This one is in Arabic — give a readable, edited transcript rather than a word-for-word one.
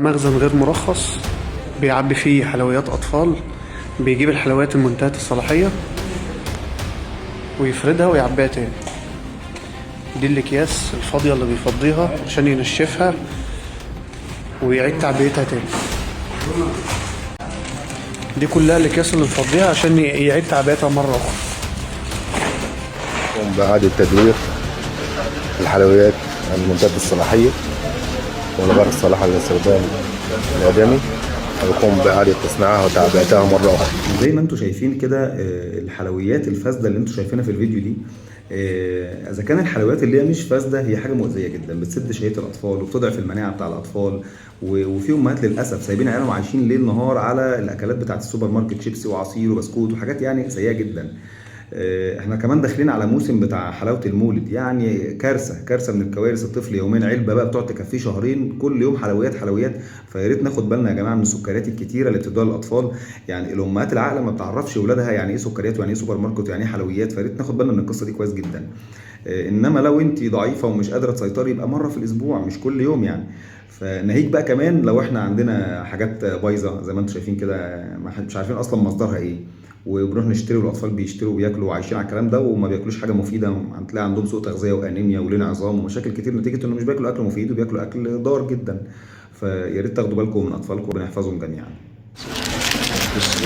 مخزن غير مرخص بيعبي فيه حلويات أطفال. بيجيب الحلويات المنتهية الصلاحية ويفردها ويعبيها تاني. دي الأكياس الفاضية اللي بيفضيها عشان ينشفها ويعيد تعبئتها تاني. دي كلها الأكياس اللي بيفضيها عشان يعيد تعبئتها مرة أخرى. يقوم بإعادة تدوير الحلويات المنتهية الصلاحية والغير الصالحة للاستخدام الآدمي، ويقوم بإعادة تصنيعها وتعبئتها مرة أخرى. زي ما انتم شايفين كده الحلويات الفاسده اللي انتم شايفينها في الفيديو دي، اذا كان الحلويات اللي هي مش فاسده هي حاجه مؤذيه جدا، بتسد شهيه الاطفال وبتضعف المناعه بتاع الاطفال، وفي امهات للاسف سايبين عيالهم عايشين ليل نهار على الاكلات بتاعه السوبر ماركت، شيبسي وعصير وبسكوت وحاجات يعني سيئه جدا. احنا كمان داخلين على موسم بتاع حلاوه المولد، يعني كارثه من الكوارث. الطفل يومين علبه بقى بتقعد تكفيه شهرين، كل يوم حلويات حلويات. فيا ريت ناخد بالنا يا جماعه من السكريات الكتيره اللي بتدوها للاطفال. يعني الامهات العاقله ما بتعرفش اولادها يعني ايه سكريات ويعني ايه سوبر ماركت ويعني ايه حلويات، فيا ريت ناخد بالنا من القصه دي كويس جدا. انما لو انت ضعيفه ومش قادره تسيطري يبقى مره في الاسبوع مش كل يوم يعني. فناهيك بقى كمان لو احنا عندنا حاجات بايظه زي ما انتم شايفين كده، مش عارفين اصلا مصدرها ايه، وبنروح نشتري والاطفال بيشتروا وبياكلوا وعايشين على الكلام ده وما بياكلوش حاجه مفيده، هتلاقي عندهم سوء تغذيه وانيميا ولين عظام ومشاكل كتير نتيجه انه مش بياكلوا اكل مفيد وبياكلوا اكل ضار جدا. فيا ريت تاخدوا بالكم من اطفالكم وربنا يحفظهم جميعا. بص